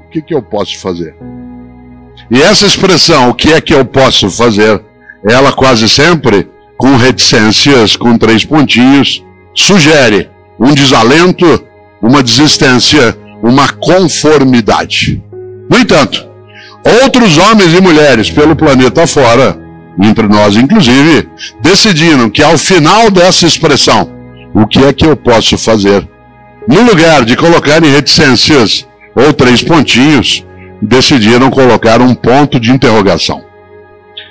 O que eu posso fazer? E essa expressão, o que é que eu posso fazer, ela quase sempre, com reticências, com 3 pontinhos, sugere um desalento, uma desistência, uma conformidade. No entanto, outros homens e mulheres pelo planeta fora, entre nós inclusive, decidiram que ao final dessa expressão, o que é que eu posso fazer, no lugar de colocarem reticências ou 3 pontinhos, decidiram colocar um ponto de interrogação.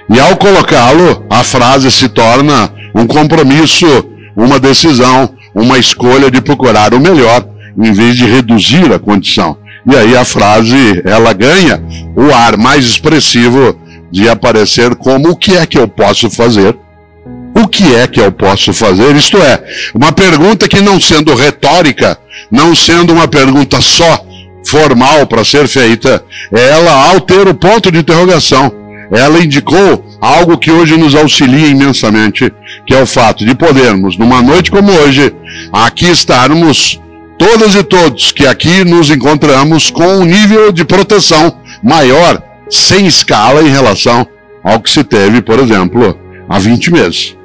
E ao colocá-lo, a frase se torna um compromisso, uma decisão, uma escolha de procurar o melhor, em vez de reduzir a condição. E aí a frase, ela ganha o ar mais expressivo de aparecer como: o que é que eu posso fazer? O que é que eu posso fazer? Isto é, uma pergunta que, não sendo retórica, não sendo uma pergunta só formal para ser feita, ela, ao ter o ponto de interrogação, ela indicou algo que hoje nos auxilia imensamente, que é o fato de podermos, numa noite como hoje, aqui estarmos todas e todos que aqui nos encontramos com um nível de proteção maior, sem escala em relação ao que se teve, por exemplo, há 20 meses.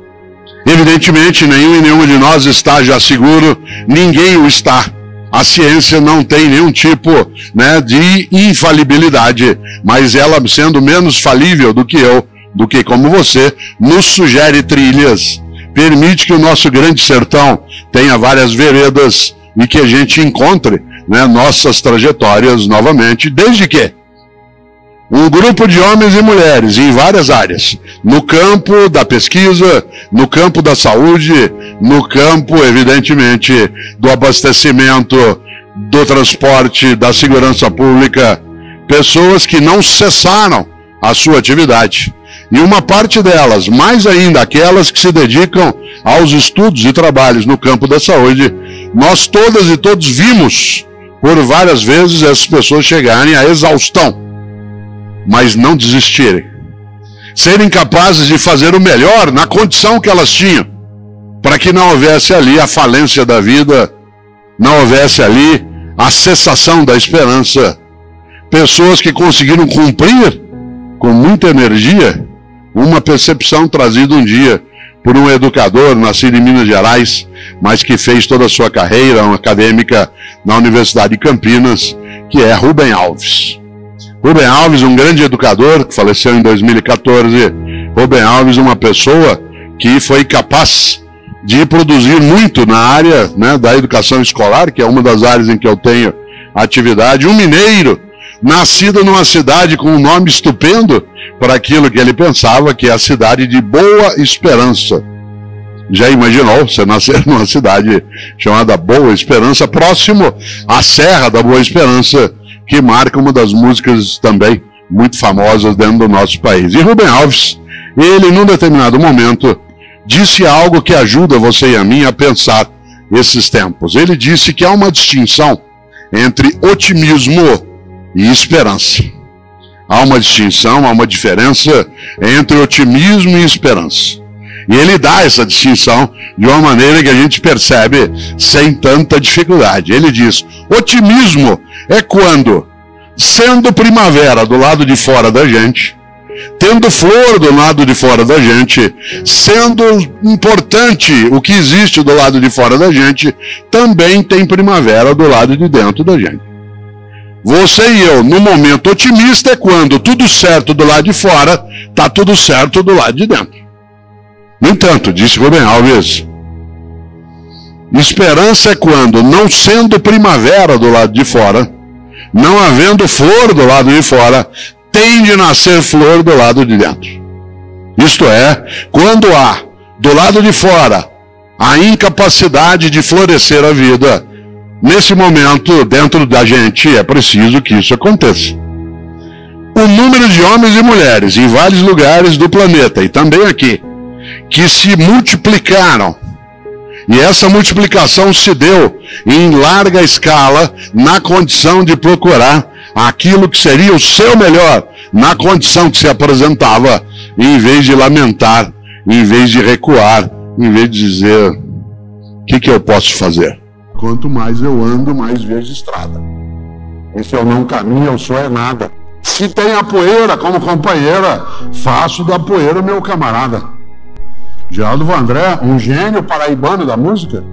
Evidentemente, nenhum e nenhuma de nós está já seguro, ninguém o está. A ciência não tem nenhum tipo, de infalibilidade, mas ela, sendo menos falível do que eu, do que como você, nos sugere trilhas, permite que o nosso grande sertão tenha várias veredas e que a gente encontre nossas trajetórias novamente, desde que um grupo de homens e mulheres em várias áreas, no campo da pesquisa, no campo da saúde, no campo, evidentemente, do abastecimento, do transporte, da segurança pública, pessoas que não cessaram a sua atividade. E uma parte delas, mais ainda aquelas que se dedicam aos estudos e trabalhos no campo da saúde, nós todas e todos vimos por várias vezes essas pessoas chegarem à exaustão, mas não desistirem, serem capazes de fazer o melhor na condição que elas tinham, para que não houvesse ali a falência da vida, não houvesse ali a cessação da esperança. Pessoas que conseguiram cumprir com muita energia uma percepção trazida um dia por um educador nascido em Minas Gerais, mas que fez toda a sua carreira acadêmica na Universidade de Campinas, que é Rubem Alves. Rubem Alves, um grande educador, que faleceu em 2014. Rubem Alves, uma pessoa que foi capaz de produzir muito na área da educação escolar, que é uma das áreas em que eu tenho atividade. Um mineiro, nascido numa cidade com um nome estupendo para aquilo que ele pensava, que é a cidade de Boa Esperança. Já imaginou você nascer numa cidade chamada Boa Esperança, próximo à Serra da Boa Esperança, que marca uma das músicas também muito famosas dentro do nosso país. E Rubem Alves, ele num determinado momento, disse algo que ajuda você e a mim a pensar esses tempos. Ele disse que há uma distinção entre otimismo e esperança. Há uma distinção, há uma diferença entre otimismo e esperança. E ele dá essa distinção de uma maneira que a gente percebe sem tanta dificuldade. Ele diz: otimismo é quando, sendo primavera do lado de fora da gente, tendo flor do lado de fora da gente, sendo importante o que existe do lado de fora da gente, também tem primavera do lado de dentro da gente. Você e eu, no momento otimista, é quando tudo certo do lado de fora, está tudo certo do lado de dentro. No entanto, disse Rubem Alves, esperança é quando, não sendo primavera do lado de fora, não havendo flor do lado de fora, tem de nascer flor do lado de dentro. Isto é, quando há, do lado de fora, a incapacidade de florescer a vida, nesse momento, dentro da gente, é preciso que isso aconteça. O número de homens e mulheres em vários lugares do planeta, e também aqui, que se multiplicaram, e essa multiplicação se deu em larga escala na condição de procurar aquilo que seria o seu melhor, na condição que se apresentava, em vez de lamentar, em vez de recuar, em vez de dizer: o que eu posso fazer? Quanto mais eu ando, mais vejo estrada. E se eu não caminho, eu sou é nada. Se tem a poeira como companheira, faço da poeira meu camarada. Geraldo Vandré, um gênio paraibano da música,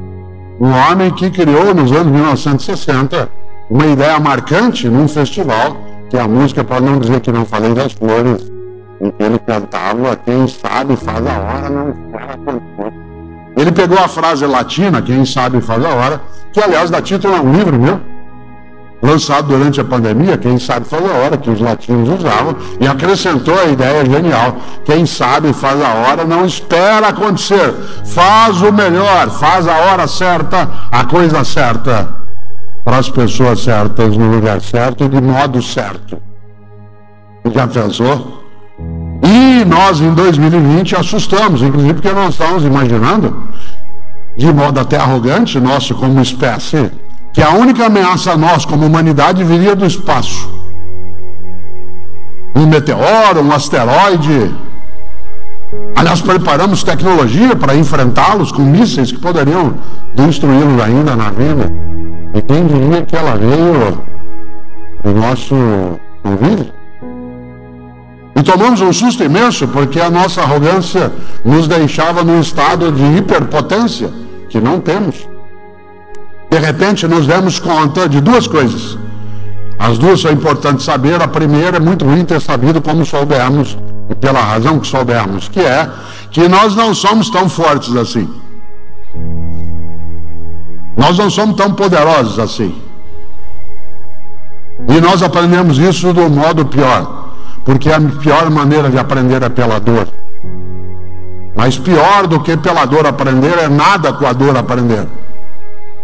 um homem que criou nos anos 1960 uma ideia marcante num festival, que a música, para não dizer que não falei das flores, em que ele cantava, quem sabe faz a hora, não espera acontecer. Ele pegou a frase latina, quem sabe faz a hora, que aliás dá título a um livro meu, lançado durante a pandemia, quem sabe faz a hora, que os latinos usavam, e acrescentou a ideia genial: quem sabe faz a hora, não espera acontecer, faz o melhor, faz a hora certa, a coisa certa, para as pessoas certas, no lugar certo e de modo certo. Já pensou? E nós em 2020 assustamos, inclusive porque nós estamos imaginando, de modo até arrogante, nosso como espécie, que a única ameaça a nós como humanidade viria do espaço. Um meteoro, um asteroide. Aliás, preparamos tecnologia para enfrentá-los com mísseis que poderiam destruí-los ainda na vida. E quem diria que ela veio do nosso convívio? E tomamos um susto imenso, porque a nossa arrogância nos deixava num estado de hiperpotência que não temos. De repente nos demos conta de duas coisas. As duas são importantes saber. A primeira é muito ruim ter sabido como soubemos, e pela razão que soubemos, que é que nós não somos tão fortes assim. Nós não somos tão poderosos assim. E nós aprendemos isso do modo pior, porque a pior maneira de aprender é pela dor. Mas pior do que pela dor aprender é nada com a dor aprender.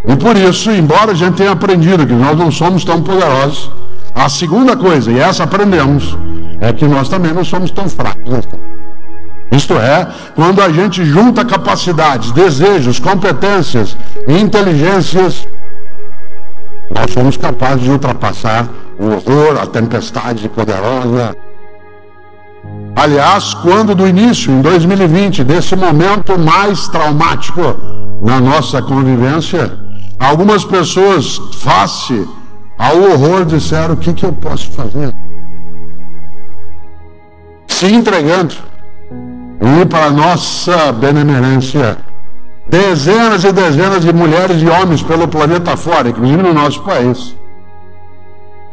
E por isso, embora a gente tenha aprendido que nós não somos tão poderosos, a segunda coisa, e essa aprendemos, é que nós também não somos tão fracos assim. Isto é, quando a gente junta capacidades, desejos, competências e inteligências, nós somos capazes de ultrapassar o horror, a tempestade poderosa. Aliás, quando do início, em 2020, desse momento mais traumático na nossa convivência, algumas pessoas, face ao horror, disseram: o que eu posso fazer? Se entregando. E para nossa benemerência, dezenas e dezenas de mulheres e homens pelo planeta fora, inclusive no nosso país,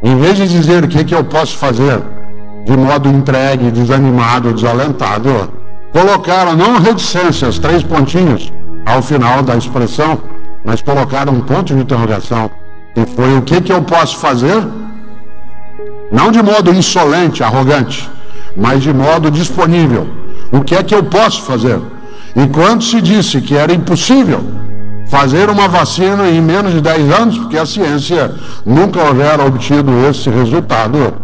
em vez de dizer o que eu posso fazer, de modo entregue, desanimado, desalentado, colocaram não reticências, 3 pontinhos ao final da expressão, mas colocaram um ponto de interrogação, que foi: o que eu posso fazer? Não de modo insolente, arrogante, mas de modo disponível. O que é que eu posso fazer? E quando se disse que era impossível fazer uma vacina em menos de 10 anos, porque a ciência nunca houvera obtido esse resultado,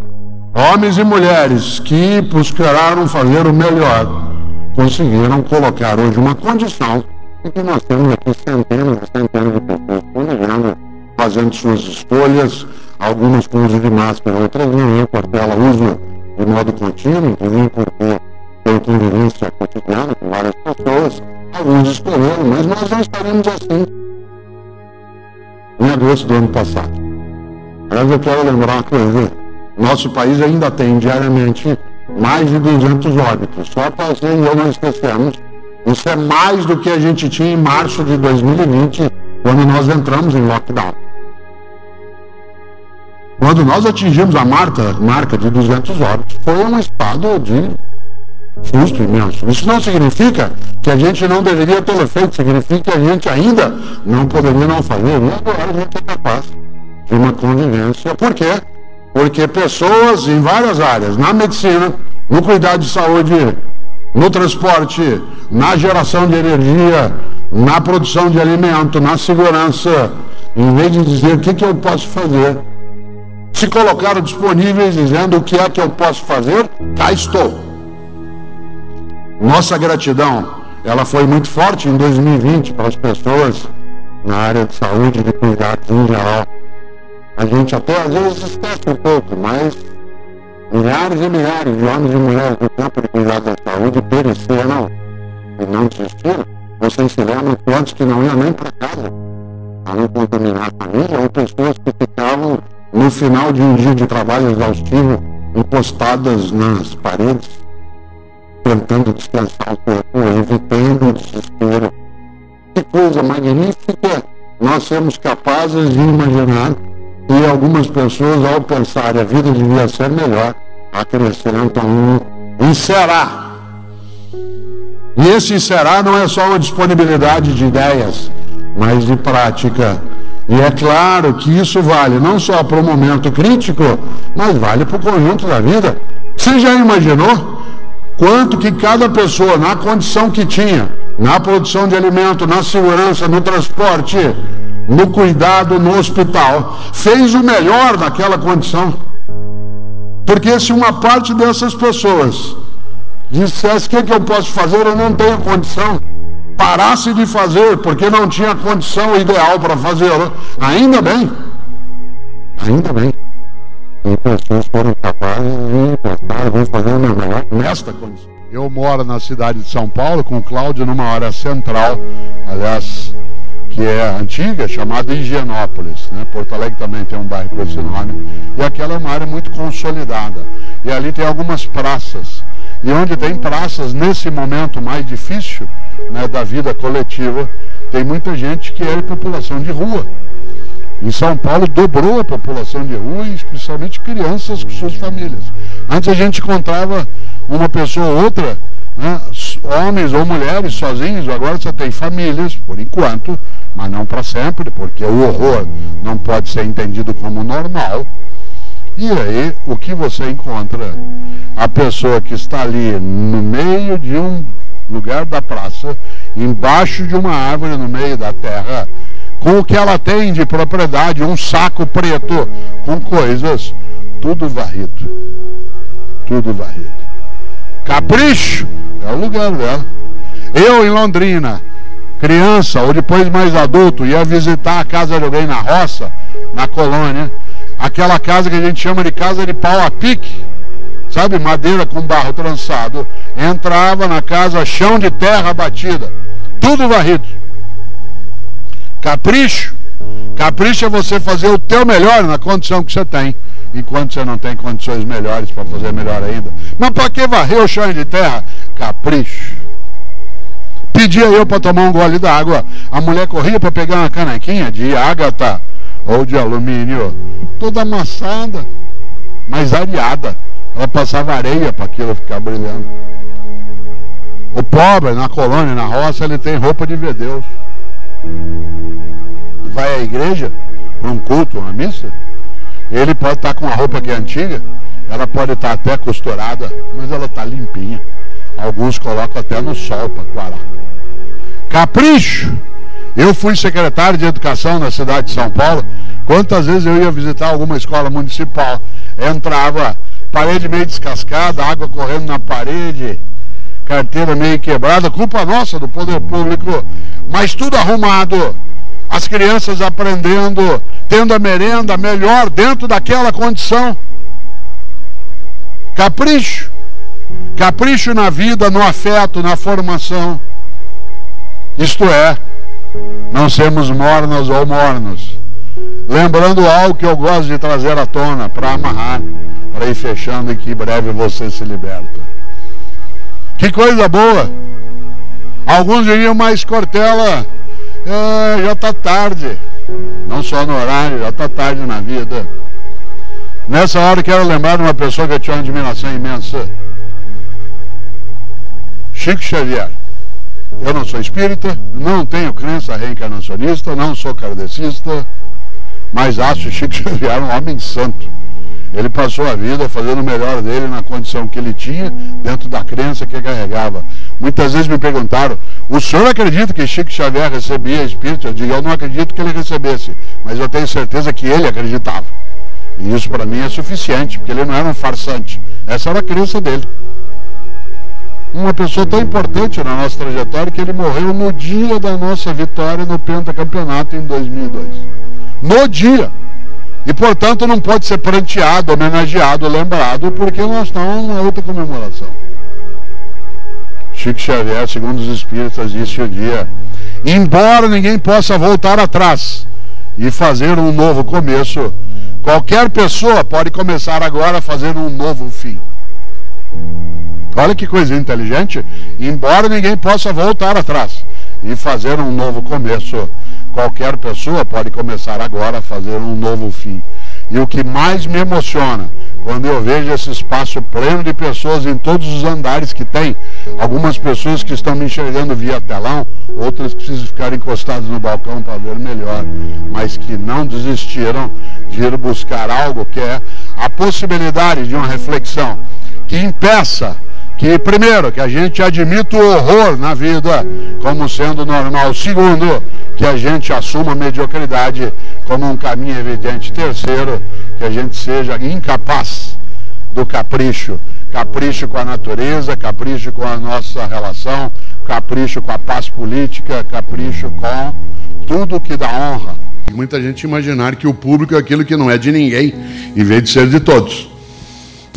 homens e mulheres que buscaram fazer o melhor conseguiram colocar hoje uma condição em que nós temos aqui centenas e centenas de pessoas planejando, fazendo suas escolhas, algumas com uso de máscara, outras não, porque ela usa de modo contínuo, inclusive porque tem convivência cotidiana com várias pessoas. Alguns escolheram, mas nós não estaríamos assim em agosto do ano passado. Mas eu quero lembrar uma coisa: nosso país ainda tem diariamente mais de 200 óbitos. Só para você e eu não esquecemos, isso é mais do que a gente tinha em março de 2020, quando nós entramos em lockdown. Quando nós atingimos a marca de 200 óbitos, foi um estado de susto imenso. Isso não significa que a gente não deveria ter feito, significa que a gente ainda não poderia não fazer. E agora a gente é capaz de uma convivência. Por quê? Porque pessoas em várias áreas, na medicina, no cuidado de saúde, no transporte, na geração de energia, na produção de alimento, na segurança, em vez de dizer o que eu posso fazer, se colocaram disponíveis dizendo: o que é que eu posso fazer? Cá estou. Nossa gratidão, ela foi muito forte em 2020 para as pessoas na área de saúde e de cuidados em geral. A gente até às vezes esquece um pouco, mas milhares e milhares de homens e mulheres do campo de cuidados da saúde pereceram e não desistiram. Vocês se lembram quantos que não iam nem para casa para não contaminar a família, ou pessoas que ficavam no final de um dia de trabalho exaustivo, encostadas nas paredes, tentando descansar o corpo, evitando o desespero. Que coisa magnífica! Nós somos capazes de imaginar que algumas pessoas, ao pensar a vida devia ser melhor, acrescentam um será. E esse será não é só uma disponibilidade de ideias, mas de prática. E é claro que isso vale não só para o momento crítico, mas vale para o conjunto da vida. Você já imaginou quanto que cada pessoa, na condição que tinha, na produção de alimento, na segurança, no transporte, no cuidado, no hospital, fez o melhor naquela condição? Porque se uma parte dessas pessoas dissesse o que eu posso fazer, eu não tenho condição, parasse de fazer porque não tinha condição ideal para fazê-lo, ainda bem. E pessoas foram capazes de pensar, vou fazer o meu melhor nesta condição. Eu moro na cidade de São Paulo com o Cláudio numa área central, aliás, que é antiga, chamada Higienópolis, né? Porto Alegre também tem um bairro com esse nome, e aquela é uma área muito consolidada, e ali tem algumas praças, e onde tem praças, nesse momento mais difícil, né, da vida coletiva, tem muita gente que é população de rua. Em São Paulo dobrou a população de rua, e especialmente crianças com suas famílias. Antes a gente encontrava uma pessoa ou outra, né, homens ou mulheres sozinhos, agora você tem famílias, por enquanto, mas não para sempre, porque o horror não pode ser entendido como normal. E aí, o que você encontra? A pessoa que está ali no meio de um lugar da praça, embaixo de uma árvore no meio da terra, com o que ela tem de propriedade, um saco preto com coisas, tudo varrido. Tudo varrido. Capricho é o lugar dela. Eu, em Londrina, criança ou depois mais adulto, ia visitar a casa de alguém na roça, na colônia, aquela casa que a gente chama de casa de pau a pique, sabe, madeira com barro trançado. Entrava na casa, chão de terra batida, tudo varrido. Capricho é você fazer o teu melhor na condição que você tem, enquanto você não tem condições melhores para fazer melhor ainda. Mas para que varrer o chão de terra? Capricho. Pedia eu para tomar um gole d'água, a mulher corria para pegar uma canequinha de ágata ou de alumínio, toda amassada, mas areada. Ela passava areia para aquilo ficar brilhando. O pobre, na colônia, na roça, ele tem roupa de ver Deus. Vai à igreja, para um culto, uma missa, ele pode estar com a roupa que é antiga, ela pode estar até costurada, mas ela está limpinha. Alguns colocam até no sol para coarar. Capricho! Eu fui secretário de educação na cidade de São Paulo. Quantas vezes eu ia visitar alguma escola municipal, entrava, parede meio descascada, água correndo na parede, carteira meio quebrada, culpa nossa do poder público, mas tudo arrumado, as crianças aprendendo, tendo a merenda melhor dentro daquela condição. Capricho. Capricho na vida, no afeto, na formação. Isto é, não sermos mornas ou mornos. Lembrando algo que eu gosto de trazer à tona, para amarrar, para ir fechando e que em breve você se liberta. Que coisa boa! Alguns diriam, mas Cortella, já está tarde. Não só no horário, já está tarde na vida. Nessa hora quero lembrar de uma pessoa que eu tinha uma admiração imensa. Chico Xavier. Eu não sou espírita, não tenho crença reencarnacionista, não sou kardecista, mas acho Chico Xavier um homem santo. Ele passou a vida fazendo o melhor dele na condição que ele tinha, dentro da crença que carregava. Muitas vezes me perguntaram, o senhor acredita que Chico Xavier recebia espírito? Eu digo, eu não acredito que ele recebesse, mas eu tenho certeza que ele acreditava. E isso para mim é suficiente, porque ele não era um farsante. Essa era a crença dele. Uma pessoa tão importante na nossa trajetória que ele morreu no dia da nossa vitória no pentacampeonato em 2002. No dia! E, portanto, não pode ser pranteado, homenageado, lembrado, porque nós estamos numa outra comemoração. Chico Xavier, segundo os espíritas, disse o dia: embora ninguém possa voltar atrás e fazer um novo começo, qualquer pessoa pode começar agora a fazer um novo fim. Olha que coisa inteligente, embora ninguém possa voltar atrás e fazer um novo começo, qualquer pessoa pode começar agora a fazer um novo fim. E o que mais me emociona, quando eu vejo esse espaço pleno de pessoas em todos os andares que tem, algumas pessoas que estão me enxergando via telão, outras que precisam ficar encostadas no balcão para ver melhor, mas que não desistiram de ir buscar algo que é a possibilidade de uma reflexão que impeça que, primeiro, que a gente admita o horror na vida como sendo normal. Segundo, que a gente assuma a mediocridade como um caminho evidente. Terceiro, que a gente seja incapaz do capricho. Capricho com a natureza, capricho com a nossa relação, capricho com a paz política, capricho com tudo que dá honra. E muita gente imaginar que o público é aquilo que não é de ninguém, em vez de ser de todos.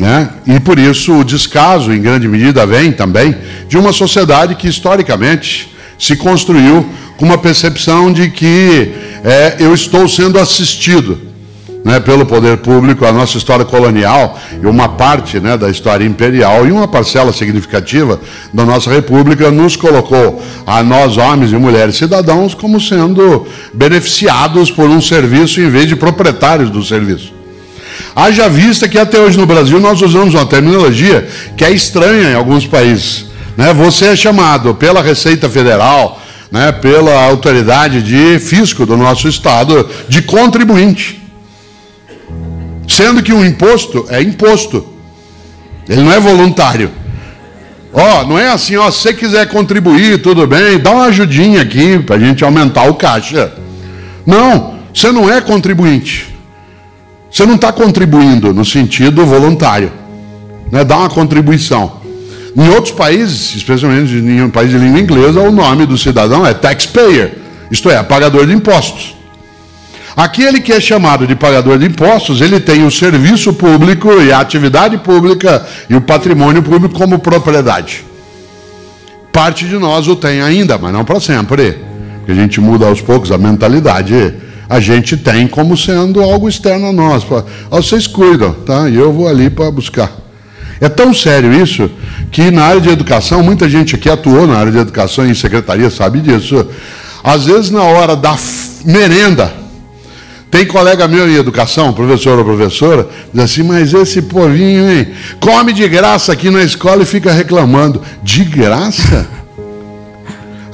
Né? E por isso o descaso, em grande medida, vem também de uma sociedade que historicamente se construiu com uma percepção de que eu estou sendo assistido, né, pelo poder público. A nossa história colonial e uma parte, né, da história imperial e uma parcela significativa da nossa república nos colocou, a nós homens e mulheres cidadãos, como sendo beneficiados por um serviço em vez de proprietários do serviço. Haja vista que até hoje no Brasil nós usamos uma terminologia que é estranha em alguns países. Né? Você é chamado pela Receita Federal, né, pela autoridade de fisco do nosso estado, de contribuinte. Sendo que um imposto é imposto. Ele não é voluntário. Não é assim, se você quiser contribuir, tudo bem, dá uma ajudinha aqui para a gente aumentar o caixa. Não, você não é contribuinte. Você não está contribuindo no sentido voluntário, né? Dá uma contribuição. Em outros países, especialmente em um país de língua inglesa, o nome do cidadão é taxpayer, isto é, pagador de impostos. Aquele que é chamado de pagador de impostos, ele tem o serviço público e a atividade pública e o patrimônio público como propriedade. Parte de nós o tem ainda, mas não para sempre. Porque a gente muda aos poucos a mentalidade. A gente tem como sendo algo externo a nós. Vocês cuidam, tá? E eu vou ali para buscar. É tão sério isso, que na área de educação, muita gente aqui atuou na área de educação em secretaria, sabe disso. Às vezes, na hora da merenda, tem colega meu em educação, professor ou professora, diz assim, mas esse povinho, hein, come de graça aqui na escola e fica reclamando. De graça?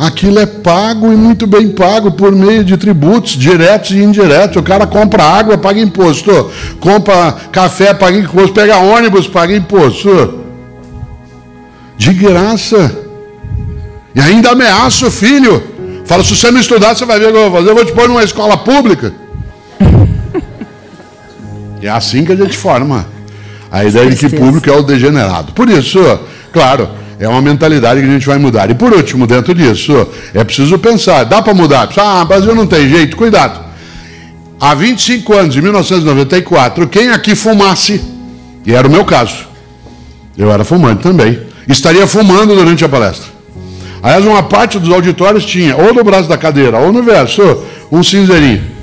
Aquilo é pago e muito bem pago por meio de tributos diretos e indiretos. O cara compra água, paga imposto. Compra café, paga imposto. Pega ônibus, paga imposto. De graça. E ainda ameaça o filho. Fala, se você não estudar, você vai ver o que eu vou fazer. Eu vou te pôr numa escola pública. É assim que a gente forma a ideia de que público é o degenerado. Por isso, claro, é uma mentalidade que a gente vai mudar. E por último, dentro disso, é preciso pensar, dá para mudar? O Brasil não tem jeito, cuidado. Há 25 anos, em 1994, quem aqui fumasse, e era o meu caso, eu era fumante também, estaria fumando durante a palestra. Aliás, uma parte dos auditórios tinha, ou no braço da cadeira, ou no verso, um cinzeirinho.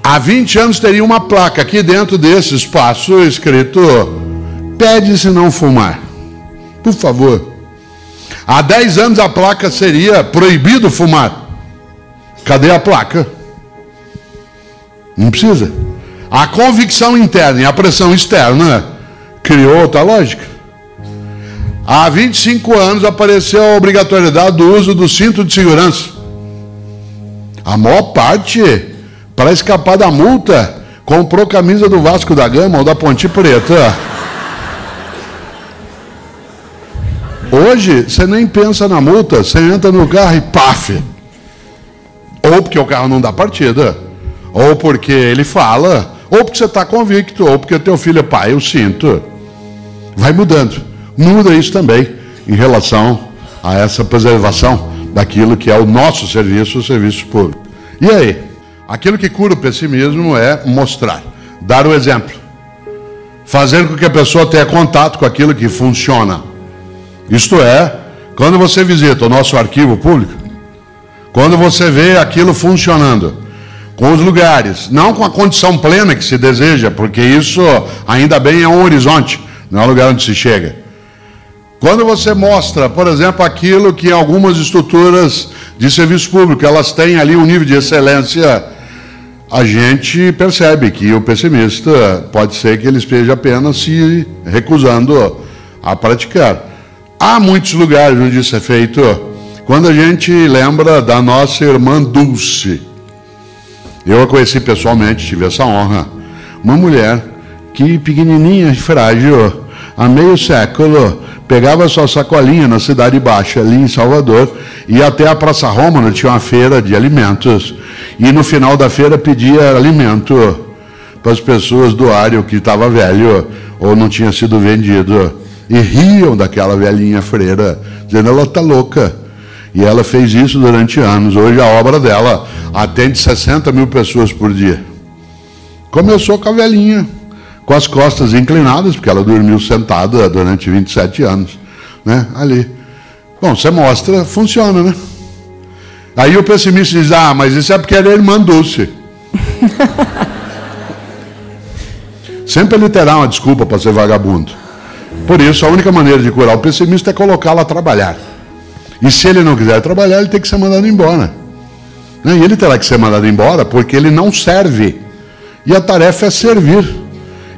Há 20 anos teria uma placa aqui dentro desse espaço escrito, pede-se não fumar. Por favor. Há 10 anos a placa seria proibido fumar. Cadê a placa? Não precisa. A convicção interna e a pressão externa criou outra lógica. Há 25 anos apareceu a obrigatoriedade do uso do cinto de segurança. A maior parte, para escapar da multa, comprou camisa do Vasco da Gama ou da Ponte Preta. Hoje, você nem pensa na multa, você entra no carro e paf! Ou porque o carro não dá partida, ou porque ele fala, ou porque você está convicto, ou porque teu filho é pai, eu sinto. Vai mudando. Muda isso também em relação a essa preservação daquilo que é o nosso serviço, o serviço público. E aí? Aquilo que cura o pessimismo é mostrar, dar o exemplo, fazer com que a pessoa tenha contato com aquilo que funciona. Isto é, quando você visita o nosso arquivo público, quando você vê aquilo funcionando, com os lugares, não com a condição plena que se deseja, porque isso ainda bem é um horizonte, não é um lugar onde se chega. Quando você mostra, por exemplo, aquilo que algumas estruturas de serviço público, elas têm ali um nível de excelência, a gente percebe que o pessimista pode ser que ele esteja apenas se recusando a praticar. Há muitos lugares onde isso é feito. Quando a gente lembra da nossa irmã Dulce, eu a conheci pessoalmente, tive essa honra, uma mulher que pequenininha e frágil, há meio século, pegava sua sacolinha na Cidade Baixa, ali em Salvador, ia até a Praça Roma, onde tinha uma feira de alimentos, e no final da feira pedia alimento para as pessoas doarem o que estava velho ou não tinha sido vendido. E riam daquela velhinha freira, dizendo, ela está louca. E ela fez isso durante anos. Hoje a obra dela atende 60 mil pessoas por dia. Começou com a velhinha, com as costas inclinadas, porque ela dormiu sentada durante 27 anos, né? Ali. Bom, você mostra, funciona, né? Aí o pessimista diz, mas isso é porque ela é irmã Dulce. Sempre ele terá uma desculpa para ser vagabundo. Por isso, a única maneira de curar o pessimista é colocá-lo a trabalhar. E se ele não quiser trabalhar, ele tem que ser mandado embora. E ele terá que ser mandado embora porque ele não serve. E a tarefa é servir.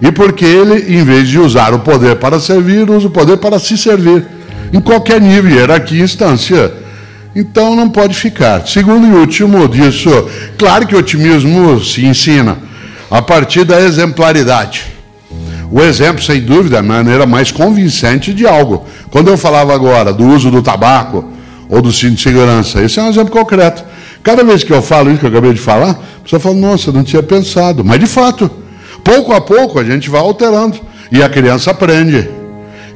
E porque ele, em vez de usar o poder para servir, usa o poder para se servir. Em qualquer nível, hierarquia e instância. Então não pode ficar. Segundo e último disso, claro que o otimismo se ensina a partir da exemplaridade. O exemplo, sem dúvida, é a maneira mais convincente de algo. Quando eu falava agora do uso do tabaco ou do cinto de segurança, esse é um exemplo concreto. Cada vez que eu falo isso que eu acabei de falar, a pessoa fala, nossa, eu não tinha pensado. Mas, de fato, pouco a pouco a gente vai alterando e a criança aprende.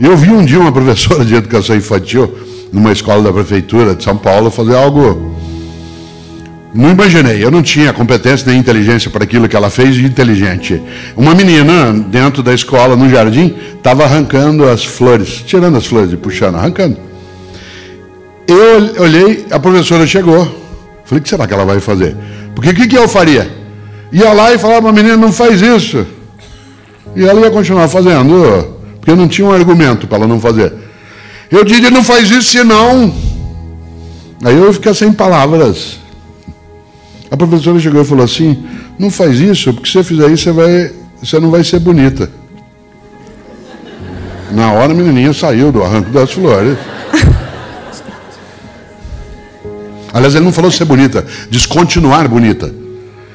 Eu vi um dia uma professora de educação infantil numa escola da prefeitura de São Paulo fazer algo... Não imaginei, eu não tinha competência nem inteligência para aquilo que ela fez de inteligente. Uma menina, dentro da escola, no jardim, estava arrancando as flores, tirando as flores e puxando, arrancando. Eu olhei, a professora chegou. Falei, o que será que ela vai fazer? Porque o que eu faria? Ia lá e falava para a menina, não faz isso. E ela ia continuar fazendo, porque não tinha um argumento para ela não fazer. Eu diria, não faz isso, senão... Aí eu fiquei sem palavras. A professora chegou e falou assim, não faz isso, porque se você fizer isso, você não vai ser bonita. Na hora a menininha saiu do arranco das flores. Aliás, ele não falou ser bonita, descontinuar bonita.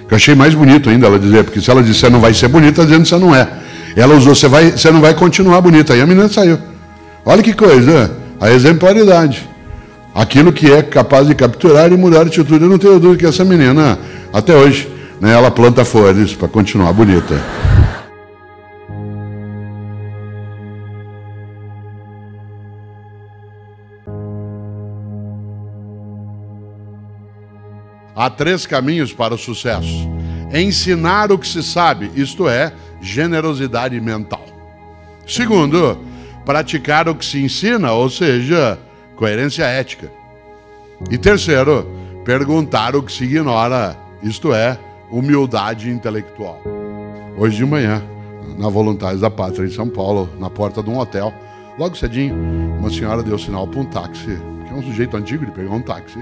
Que eu achei mais bonito ainda ela dizer, porque se ela disse você não vai ser bonita, dizendo que você não é. Ela usou, você não vai continuar bonita. Aí a menina saiu. Olha que coisa, a exemplaridade. Aquilo que é capaz de capturar e mudar a atitude. Eu não tenho dúvida que essa menina, até hoje, né, ela planta flores para continuar bonita. Há 3 caminhos para o sucesso. Ensinar o que se sabe, isto é, generosidade mental. Segundo, praticar o que se ensina, ou seja, coerência ética. E terceiro, perguntar o que se ignora, isto é, humildade intelectual. Hoje de manhã, na Voluntários da Pátria, em São Paulo, na porta de um hotel, logo cedinho, uma senhora deu sinal para um táxi, que é um sujeito antigo de pegar um táxi.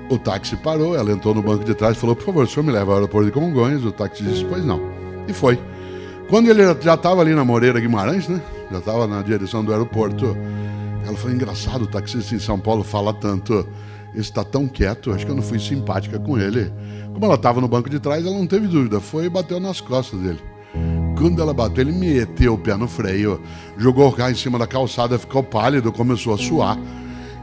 O táxi parou, ela entrou no banco de trás e falou, por favor, o senhor me leva ao aeroporto de Congonhas? O táxi disse, pois não. E foi. Quando ele já estava ali na Moreira Guimarães, né? Já estava na direção do aeroporto, ela falou, engraçado, o taxista em São Paulo fala tanto, ele está tão quieto, acho que eu não fui simpática com ele. Como ela estava no banco de trás, ela não teve dúvida, foi e bateu nas costas dele. Quando ela bateu, ele meteu o pé no freio, jogou o carro em cima da calçada, ficou pálido, começou a suar.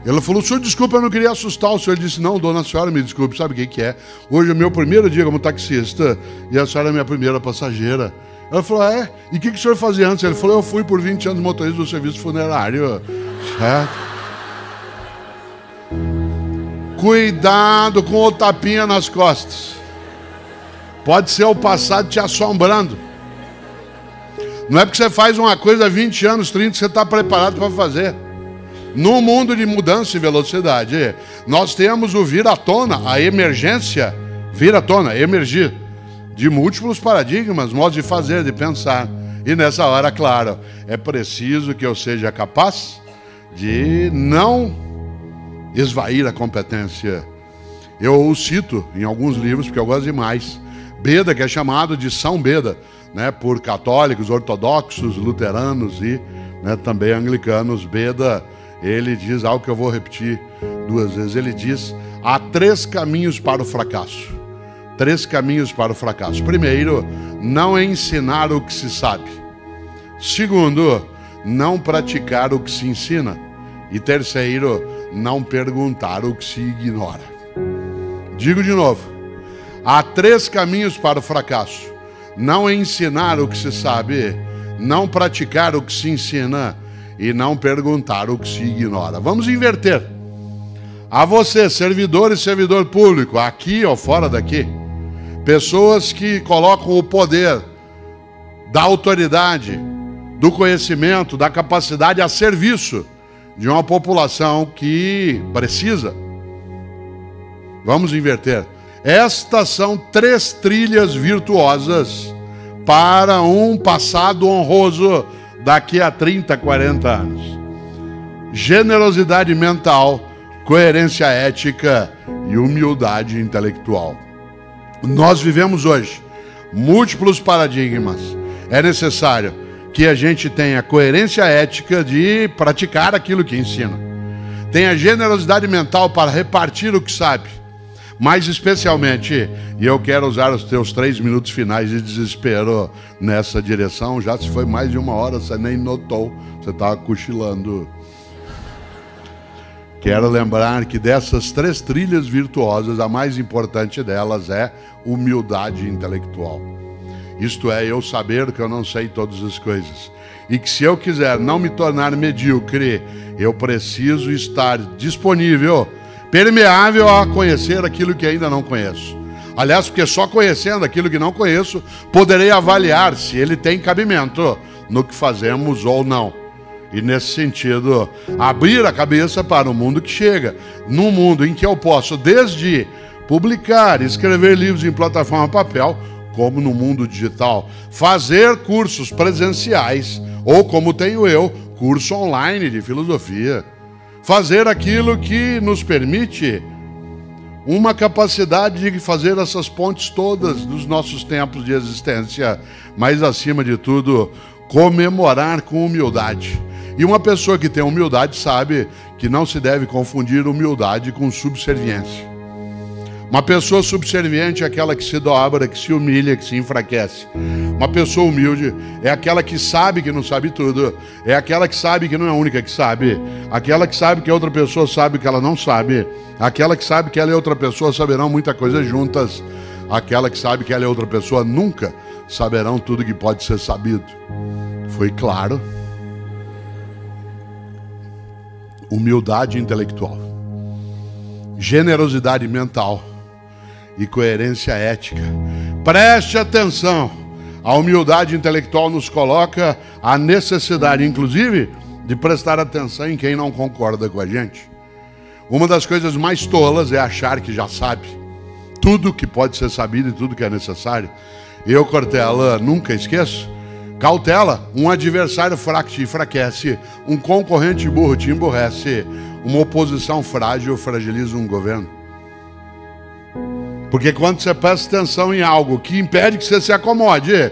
Ela falou, senhor, desculpa, eu não queria assustar o senhor. Ele disse, não, dona senhora, me desculpe, sabe o que é? Hoje é o meu primeiro dia como taxista e a senhora é minha primeira passageira. Ela falou, e o que o senhor fazia antes? Ele falou, eu fui por 20 anos motorista do serviço funerário. Cuidado com o tapinha nas costas. Pode ser o passado te assombrando. Não é porque você faz uma coisa há 20 anos, 30, que você está preparado para fazer. No mundo de mudança e velocidade, nós temos o vir à tona, a emergência, vir à tona, emergir, de múltiplos paradigmas, modos de fazer, de pensar. E nessa hora, claro, é preciso que eu seja capaz de não esvair a competência. Eu o cito em alguns livros, porque eu gosto demais. Beda, que é chamado de São Beda, né, por católicos, ortodoxos, luteranos e também anglicanos. Beda, ele diz algo que eu vou repetir 2 vezes. Ele diz: há 3 caminhos para o fracasso. 3 caminhos para o fracasso. Primeiro, não ensinar o que se sabe. Segundo, não praticar o que se ensina. E terceiro, não perguntar o que se ignora. Digo de novo: há 3 caminhos para o fracasso. Não ensinar o que se sabe, não praticar o que se ensina e não perguntar o que se ignora. Vamos inverter. A você, servidor e servidor público, aqui ou fora daqui, pessoas que colocam o poder da autoridade, do conhecimento, da capacidade a serviço de uma população que precisa. Vamos inverter. Estas são 3 trilhas virtuosas para um passado honroso daqui a 30, 40 anos. Generosidade mental, coerência ética e humildade intelectual. Nós vivemos hoje múltiplos paradigmas. É necessário que a gente tenha coerência ética de praticar aquilo que ensina. Tenha generosidade mental para repartir o que sabe. Mas especialmente, e eu quero usar os teus 3 minutos finais de desespero nessa direção, já se foi mais de 1 hora, você nem notou, você estava cochilando. Quero lembrar que dessas 3 trilhas virtuosas, a mais importante delas é humildade intelectual. Isto é, eu saber que eu não sei todas as coisas. E que se eu quiser não me tornar medíocre, eu preciso estar disponível, permeável a conhecer aquilo que ainda não conheço. Aliás, porque só conhecendo aquilo que não conheço, poderei avaliar se ele tem cabimento no que fazemos ou não. E nesse sentido, abrir a cabeça para o mundo que chega. Num mundo em que eu posso, desde publicar, escrever livros em plataforma papel, como no mundo digital, fazer cursos presenciais, ou como tenho eu, curso online de filosofia. Fazer aquilo que nos permite uma capacidade de fazer essas pontes todas dos nossos tempos de existência, mas acima de tudo, comemorar com humildade. E uma pessoa que tem humildade sabe que não se deve confundir humildade com subserviência. Uma pessoa subserviente é aquela que se dobra, que se humilha, que se enfraquece. Uma pessoa humilde é aquela que sabe que não sabe tudo, é aquela que sabe que não é a única que sabe, aquela que sabe que a outra pessoa sabe que ela não sabe, aquela que sabe que ela e outra pessoa saberão muita coisa juntas, aquela que sabe que ela e outra pessoa nunca saberão tudo que pode ser sabido. Foi claro? Humildade intelectual, generosidade mental e coerência ética. Preste atenção, a humildade intelectual nos coloca a necessidade, inclusive, de prestar atenção em quem não concorda com a gente. Uma das coisas mais tolas é achar que já sabe tudo que pode ser sabido e tudo que é necessário. Eu, Cortella, nunca esqueço. Cautela, um adversário fraco te enfraquece, um concorrente burro te emburrece, uma oposição frágil fragiliza um governo. Porque quando você presta atenção em algo que impede que você se acomode,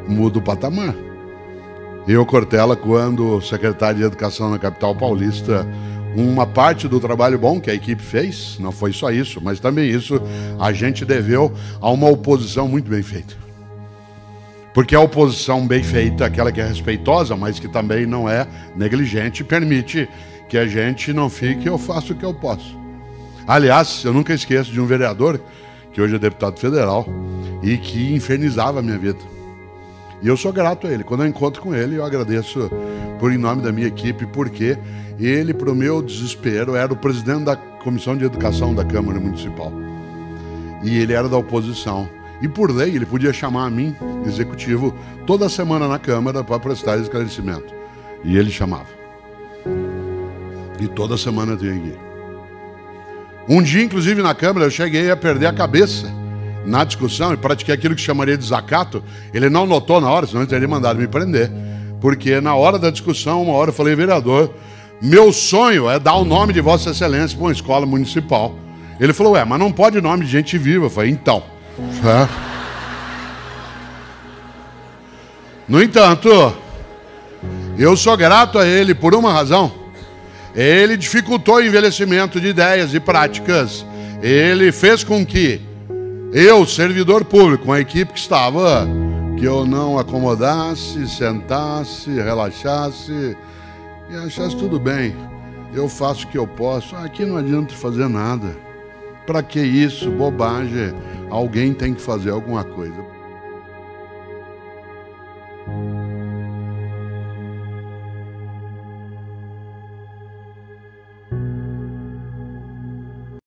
muda o patamar. Eu, Cortella, quando secretário de Educação na capital paulista, uma parte do trabalho bom que a equipe fez, não foi só isso, mas também isso a gente deveu a uma oposição muito bem feita. Porque a oposição bem feita, aquela que é respeitosa, mas que também não é negligente, permite que a gente não fique, eu faço o que eu posso. Aliás, eu nunca esqueço de um vereador, que hoje é deputado federal, e que infernizava a minha vida. E eu sou grato a ele. Quando eu encontro com ele, eu agradeço em nome da minha equipe, porque ele, para o meu desespero, era o presidente da Comissão de Educação da Câmara Municipal. E ele era da oposição. E por lei, ele podia chamar a mim, executivo, toda semana na Câmara para prestar esclarecimento. E ele chamava. E toda semana eu tenho que ir. Um dia, inclusive, na Câmara, eu cheguei a perder a cabeça na discussão e pratiquei aquilo que chamaria de desacato. Ele não notou na hora, senão ele teria mandado me prender. Porque na hora da discussão, uma hora eu falei, vereador, meu sonho é dar o nome de Vossa Excelência para uma escola municipal. Ele falou, mas não pode nome de gente viva. Eu falei, então. No entanto, eu sou grato a ele por uma razão. Ele dificultou o envelhecimento de ideias e práticas. Ele fez com que eu, servidor público, uma equipe que estava, que eu não acomodasse, sentasse, relaxasse e achasse tudo bem. Eu faço o que eu posso. Aqui não adianta fazer nada. Para que isso? Bobagem. Alguém tem que fazer alguma coisa.